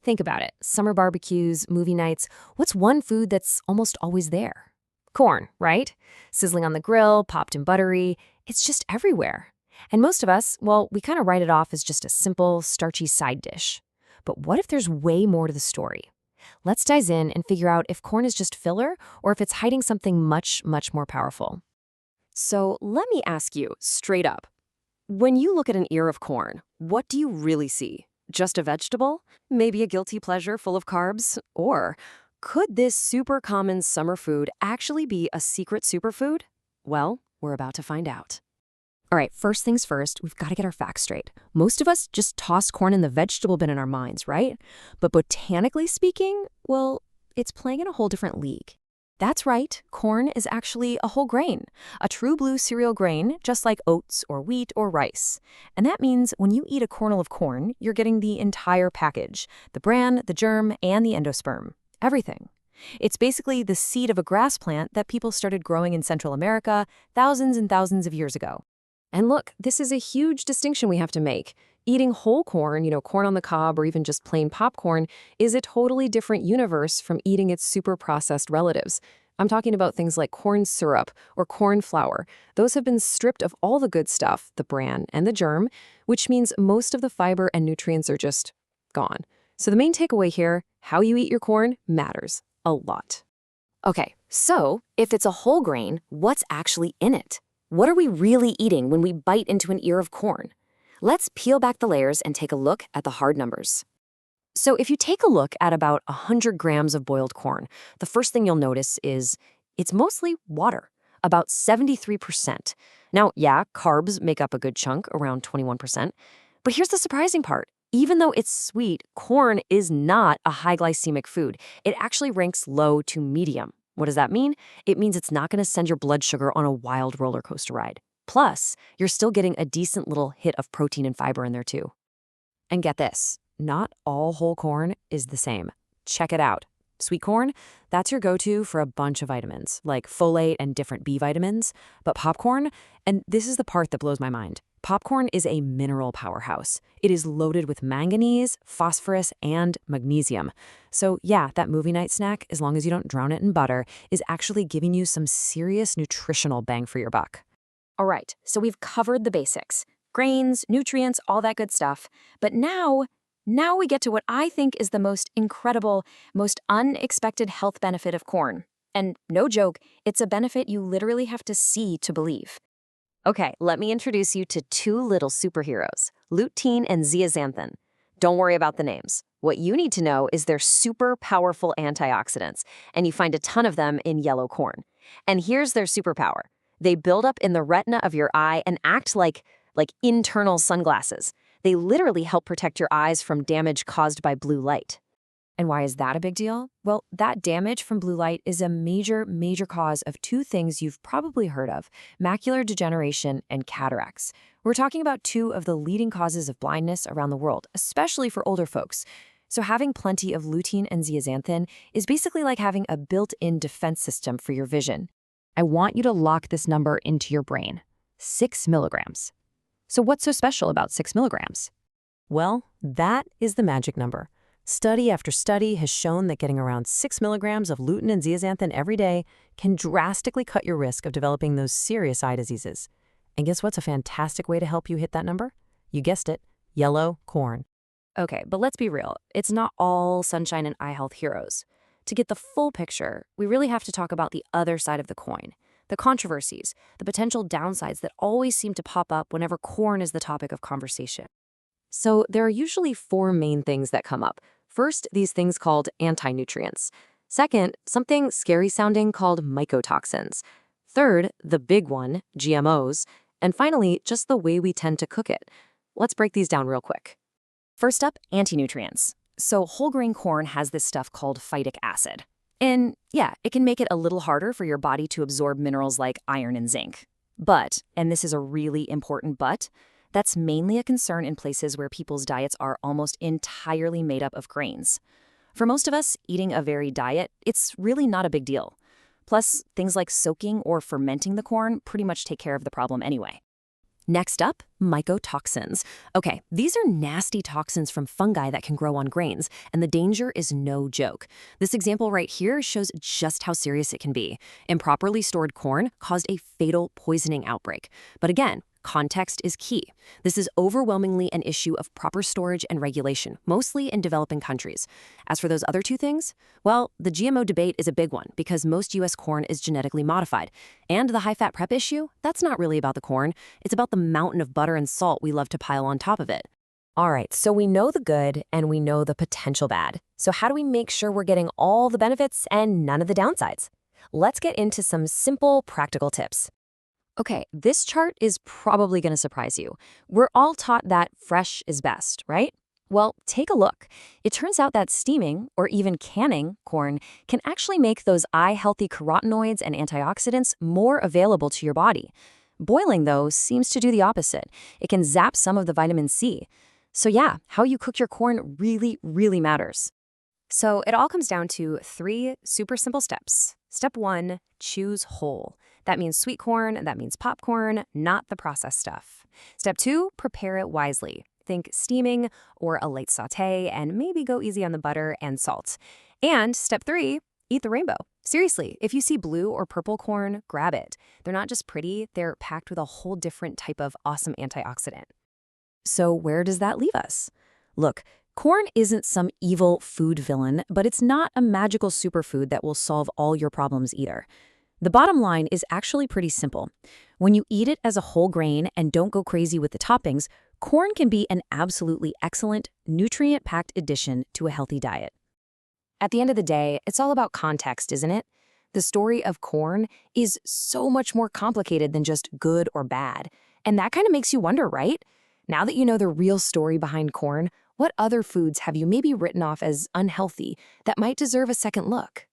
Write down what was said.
Think about it. Summer barbecues, movie nights. What's one food that's almost always there? Corn, right? Sizzling on the grill, popped and buttery. It's just everywhere. And most of us, well, we kind of write it off as just a simple, starchy side dish. But what if there's way more to the story? Let's dive in and figure out if corn is just filler or if it's hiding something much, much more powerful. So let me ask you straight up. When you look at an ear of corn, what do you really see? Just a vegetable? Maybe a guilty pleasure full of carbs? Or could this super common summer food actually be a secret superfood? Well, we're about to find out. All right, first things first, we've got to get our facts straight. Most of us just toss corn in the vegetable bin in our minds, right? But botanically speaking, well, it's playing in a whole different league. That's right, corn is actually a whole grain, a true blue cereal grain, just like oats or wheat or rice. And that means when you eat a kernel of corn, you're getting the entire package, the bran, the germ, and the endosperm, everything. It's basically the seed of a grass plant that people started growing in Central America thousands and thousands of years ago. And look, this is a huge distinction we have to make. Eating whole corn, corn on the cob or even just plain popcorn, is a totally different universe from eating its super processed relatives. I'm talking about things like corn syrup or corn flour. Those have been stripped of all the good stuff, the bran and the germ, which means most of the fiber and nutrients are just gone. So the main takeaway here, how you eat your corn matters a lot. Okay, so if it's a whole grain, what's actually in it? What are we really eating when we bite into an ear of corn? Let's peel back the layers and take a look at the hard numbers. So if you take a look at about 100 grams of boiled corn, the first thing you'll notice is it's mostly water, about 73%. Now, yeah, carbs make up a good chunk, around 21%. But here's the surprising part. Even though it's sweet, corn is not a high glycemic food. It actually ranks low to medium. What does that mean? It means it's not going to send your blood sugar on a wild roller coaster ride. Plus, you're still getting a decent little hit of protein and fiber in there too. And get this, not all whole corn is the same. Check it out. Sweet corn, that's your go-to for a bunch of vitamins, like folate and different B vitamins. But popcorn, and this is the part that blows my mind, popcorn is a mineral powerhouse. It is loaded with manganese, phosphorus, and magnesium. So yeah, that movie night snack, as long as you don't drown it in butter, is actually giving you some serious nutritional bang for your buck. All right, so we've covered the basics. Grains, nutrients, all that good stuff. But now we get to what I think is the most incredible, most unexpected health benefit of corn. And no joke, it's a benefit you literally have to see to believe. Okay, let me introduce you to two little superheroes, lutein and zeaxanthin. Don't worry about the names. What you need to know is they're super powerful antioxidants, and you find a ton of them in yellow corn. And here's their superpower. They build up in the retina of your eye and act like internal sunglasses. They literally help protect your eyes from damage caused by blue light. And why is that a big deal? Well, that damage from blue light is a major, major cause of two things you've probably heard of: macular degeneration and cataracts. We're talking about two of the leading causes of blindness around the world, especially for older folks. So having plenty of lutein and zeaxanthin is basically like having a built-in defense system for your vision. I want you to lock this number into your brain. 6 milligrams. So what's so special about 6 milligrams? Well, that is the magic number. Study after study has shown that getting around 6 milligrams of lutein and zeaxanthin every day can drastically cut your risk of developing those serious eye diseases. And guess what's a fantastic way to help you hit that number? You guessed it, yellow corn. Okay, but let's be real. It's not all sunshine and eye health heroes. To get the full picture, we really have to talk about the other side of the coin. The controversies, the potential downsides that always seem to pop up whenever corn is the topic of conversation. So there are usually 4 main things that come up. First, these things called anti-nutrients. Second, something scary sounding called mycotoxins. Third, the big one, GMOs. And finally, just the way we tend to cook it. Let's break these down real quick. First up, anti-nutrients. So whole grain corn has this stuff called phytic acid. And yeah, it can make it a little harder for your body to absorb minerals like iron and zinc. But, and this is a really important but, that's mainly a concern in places where people's diets are almost entirely made up of grains. For most of us, eating a varied diet, it's really not a big deal. Plus, things like soaking or fermenting the corn pretty much take care of the problem anyway. Next up, mycotoxins. Okay, these are nasty toxins from fungi that can grow on grains, and the danger is no joke. This example right here shows just how serious it can be. Improperly stored corn caused a fatal poisoning outbreak. But again, context is key. This is overwhelmingly an issue of proper storage and regulation, mostly in developing countries. As for those other two things, well, the GMO debate is a big one because most U.S. corn is genetically modified. And the high-fat prep issue, that's not really about the corn. It's about the mountain of butter and salt we love to pile on top of it. All right, so we know the good and we know the potential bad. So how do we make sure we're getting all the benefits and none of the downsides? Let's get into some simple, practical tips. Okay, this chart is probably going to surprise you. We're all taught that fresh is best, right? Well, take a look. It turns out that steaming, or even canning, corn can actually make those eye-healthy carotenoids and antioxidants more available to your body. Boiling, though, seems to do the opposite. It can zap some of the vitamin C. So yeah, how you cook your corn really, really matters. So it all comes down to 3 super simple steps. Step 1, choose whole. That means sweet corn, that means popcorn, not the processed stuff. Step 2, prepare it wisely. Think steaming or a light sauté, and maybe go easy on the butter and salt. And step 3, eat the rainbow. Seriously, if you see blue or purple corn, grab it. They're not just pretty, they're packed with a whole different type of awesome antioxidant. So where does that leave us? Look, corn isn't some evil food villain, but it's not a magical superfood that will solve all your problems either. The bottom line is actually pretty simple. When you eat it as a whole grain and don't go crazy with the toppings, corn can be an absolutely excellent, nutrient-packed addition to a healthy diet. At the end of the day, it's all about context, isn't it? The story of corn is so much more complicated than just good or bad. And that kind of makes you wonder, right? Now that you know the real story behind corn, what other foods have you maybe written off as unhealthy that might deserve a second look?